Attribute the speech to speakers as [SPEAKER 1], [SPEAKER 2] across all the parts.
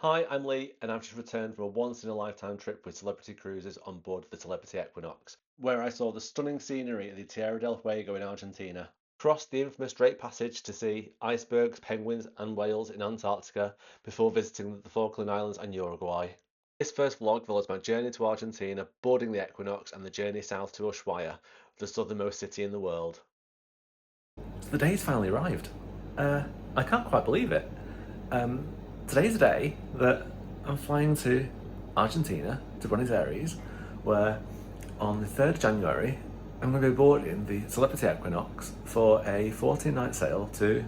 [SPEAKER 1] Hi, I'm Lee, and I've just returned from a once-in-a-lifetime trip with Celebrity Cruises on board the Celebrity Equinox, where I saw the stunning scenery of the Tierra del Fuego in Argentina, crossed the infamous Drake Passage to see icebergs, penguins, and whales in Antarctica before visiting the Falkland Islands and Uruguay. This first vlog follows my journey to Argentina, boarding the Equinox, and the journey south to Ushuaia, the southernmost city in the world.
[SPEAKER 2] The day's finally arrived. Uh, I can't quite believe it. Um, Today's the day that I'm flying to Argentina, to Buenos Aires, where on the 3rd of January I'm going to be boarding the Celebrity Equinox for a 14-night sail to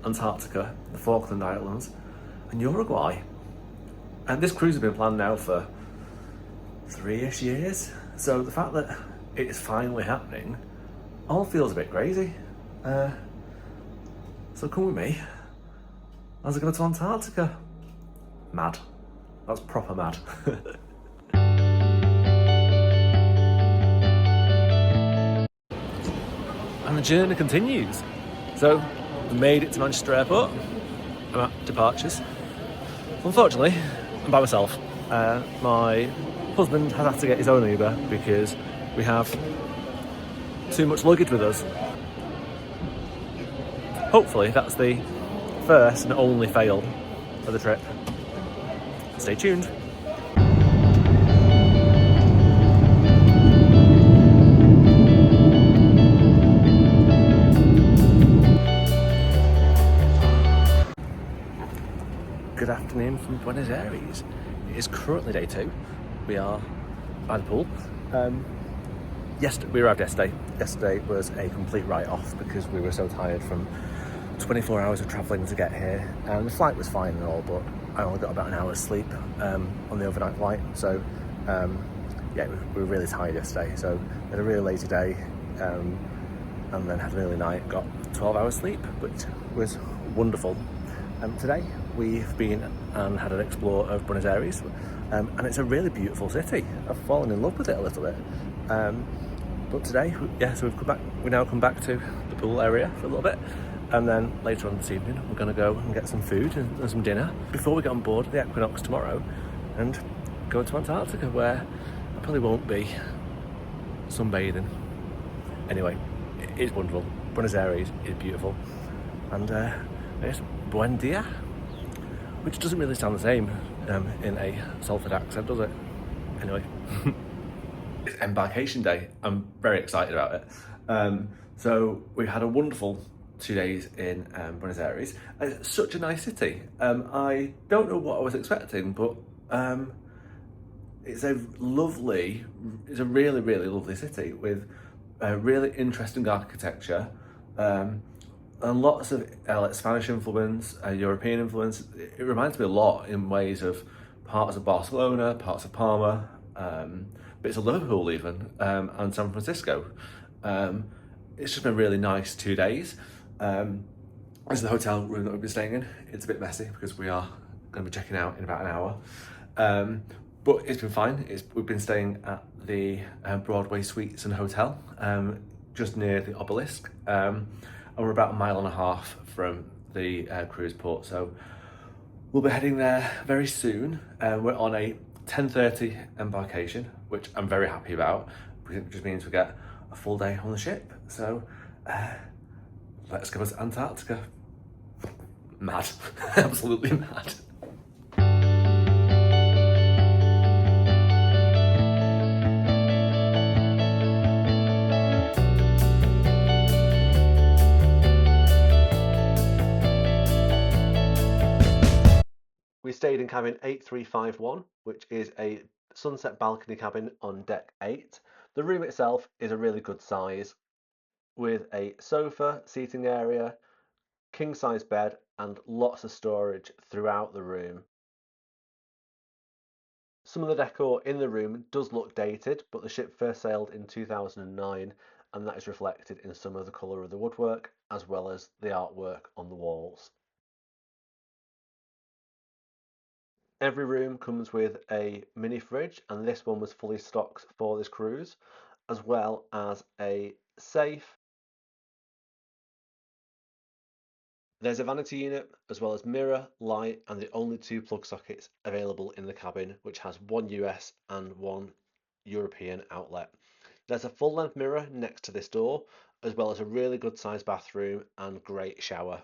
[SPEAKER 2] Antarctica, the Falkland Islands, and Uruguay. And this cruise has been planned now for 3-ish years, so the fact that it's finally happening all feels a bit crazy. So come with me as I go to Antarctica. Mad. That's proper mad. And the journey continues. So we made it to Manchester Airport. I'm at departures. Unfortunately, I'm by myself. My husband has had to get his own Uber because we have too much luggage with us. Hopefully that's the first and only fail of the trip. Stay tuned. Good afternoon from Buenos Aires. It is currently day 2. We are by the pool. We arrived yesterday. Yesterday was a complete write-off because we were so tired from 24 hours of travelling to get here. And the flight was fine and all, but I only got about an hour's sleep on the overnight flight. So yeah, we were really tired yesterday. So we had a really lazy day and then had an early night, got 12 hours sleep, which was wonderful. Today we've been and had an explore of Buenos Aires, and it's a really beautiful city. I've fallen in love with it a little bit. But today, so we now come back to the pool area for a little bit, and then later on this evening we're going to go and get some food and some dinner before we get on board the Equinox tomorrow and go to Antarctica, where I probably won't be sunbathing. Anyway, it's wonderful. Buenos Aires is beautiful, and I guess buen dia, which doesn't really sound the same in a Salford accent, does it? Anyway. It's embarkation day. I'm very excited about it. So we had a wonderful 2 days in Buenos Aires. It's such a nice city. I don't know what I was expecting, but it's a really, really lovely city with really interesting architecture and lots of like Spanish influence, European influence. It reminds me a lot in ways of parts of Barcelona, parts of Palma, bits of Liverpool even, and San Francisco. It's just been a really nice 2 days. This is the hotel room that we've been staying in. It's a bit messy because we are going to be checking out in about an hour. But it's been fine. We've been staying at the Broadway Suites and Hotel, just near the obelisk. And we're about 1.5 miles from the cruise port. So we'll be heading there very soon. We're on a 10:30 embarkation, which I'm very happy about because it just means we get a full day on the ship. So let's go to Antarctica. Mad. Absolutely mad.
[SPEAKER 1] We stayed in cabin 8351, which is a sunset balcony cabin on deck 8. The room itself is a really good size with a sofa, seating area, king size bed, and lots of storage throughout the room. Some of the decor in the room does look dated, but the ship first sailed in 2009, and that is reflected in some of the colour of the woodwork as well as the artwork on the walls. Every room comes with a mini fridge, and this one was fully stocked for this cruise, as well as a safe, There's a vanity unit, as well as mirror, light, and the only two plug sockets available in the cabin, which has one US and one European outlet. There's a full-length mirror next to this door, as well as a really good sized bathroom and great shower.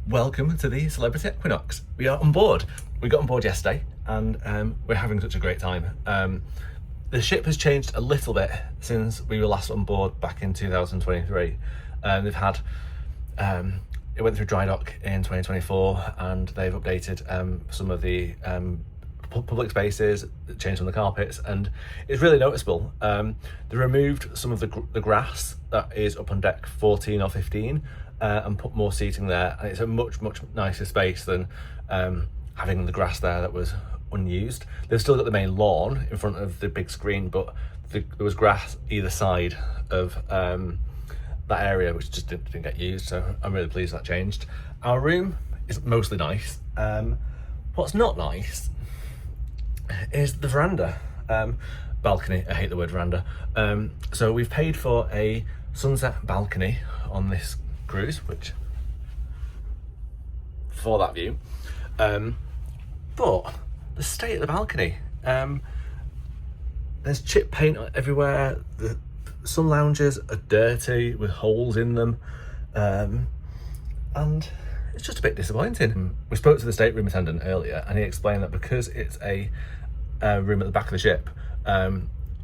[SPEAKER 2] Welcome to the Celebrity Equinox. We are on board. We got on board yesterday and we're having such a great time. The ship has changed a little bit since we were last on board back in 2023. They've had, it went through dry dock in 2024 and they've updated some of the public spaces, changed on the carpets, and it's really noticeable. They removed some of the grass that is up on deck 14 or 15 and put more seating there, and it's a much nicer space than having the grass there that was unused. They've still got the main lawn in front of the big screen, but there was grass either side of that area which just didn't get used, so I'm really pleased that changed. Our room is mostly nice. What's not nice is the veranda, balcony. I hate the word veranda. So we've paid for a sunset balcony on this cruise, which for that view, but the state of the balcony, there's chip paint everywhere. Some lounges are dirty with holes in them, and it's just a bit disappointing. We spoke to the stateroom attendant earlier and he explained that because it's a room at the back of the ship,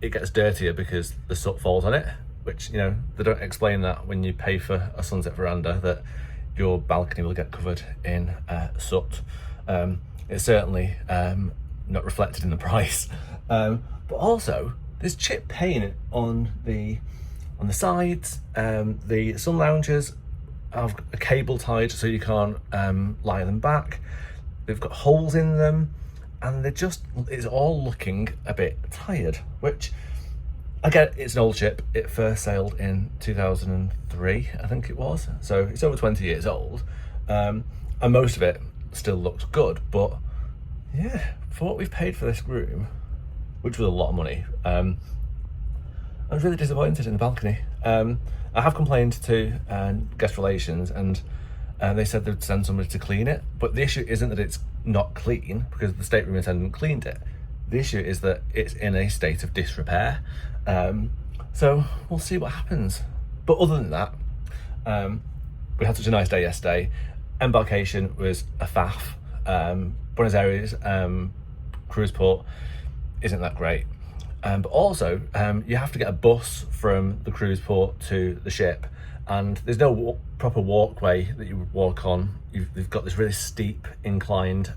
[SPEAKER 2] it gets dirtier because the soot falls on it, which, you know, they don't explain that when you pay for a sunset veranda, that your balcony will get covered in soot. It's certainly not reflected in the price. But also there's chip paint on the sides. The sun lounges have a cable tied so you can't lie them back. They've got holes in them, and it's all looking a bit tired, which I get. It's an old ship. It first sailed in 2003, I think it was, so it's over 20 years old, and most of it still looks good. But yeah, for what we've paid for this room, which was a lot of money, I was really disappointed in the balcony. I have complained to guest relations, and they said they'd send somebody to clean it, but the issue isn't that it's not clean because the stateroom attendant cleaned it. The issue is that it's in a state of disrepair. So we'll see what happens. But other than that, we had such a nice day yesterday. Embarkation was a faff. Buenos Aires cruise port isn't that great. But also, you have to get a bus from the cruise port to the ship, and there's no proper walkway that you would walk on. They've got this really steep, inclined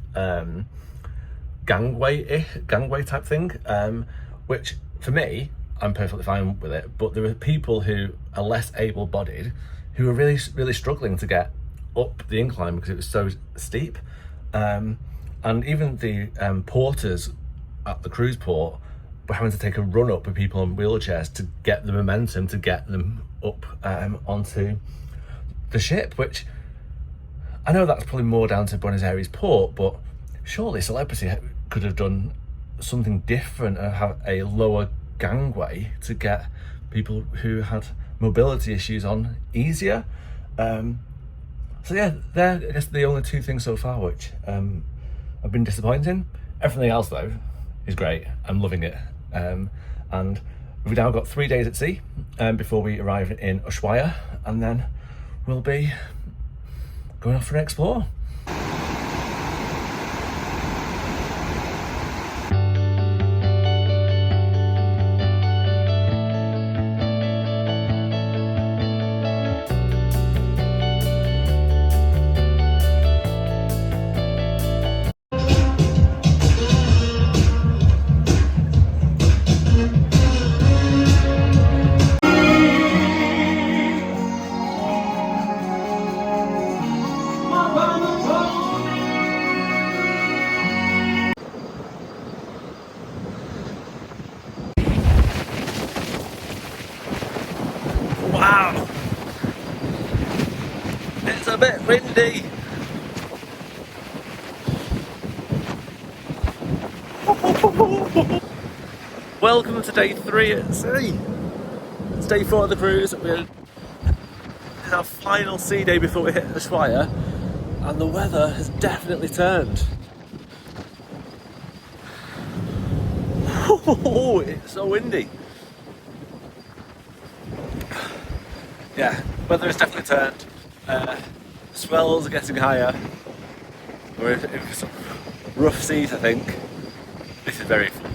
[SPEAKER 2] gangway type thing, which for me, I'm perfectly fine with it. But there are people who are less able-bodied who are really struggling to get up the incline because it was so steep. And even the porters at the cruise port were having to take a run up with people on wheelchairs to get the momentum to get them up onto the ship, which I know that's probably more down to Buenos Aires port, but surely Celebrity could have done something different and have a lower gangway to get people who had mobility issues on easier. So yeah, they're, I guess, the only two things so far which have been disappointing. Everything else though is great. I'm loving it. And we've now got 3 days at sea before we arrive in Ushuaia, and then we'll be going off for an explore. Wow, it's a bit windy. Welcome to day 3 at sea. It's day 4 of the cruise. We're is our final sea day before we hit Ushuaia, and the weather has definitely turned. Oh, it's so windy. Yeah, weather has definitely turned. Swells are getting higher. We're in for some rough seas, I think. This is very fun.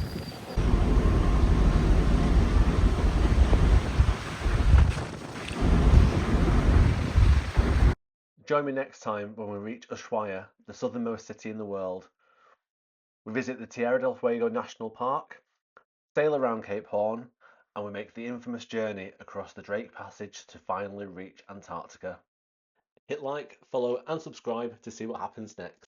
[SPEAKER 1] Join me next time when we reach Ushuaia, the southernmost city in the world. We visit the Tierra del Fuego National Park, sail around Cape Horn, and we make the infamous journey across the Drake Passage to finally reach Antarctica. Hit like, follow, and subscribe to see what happens next.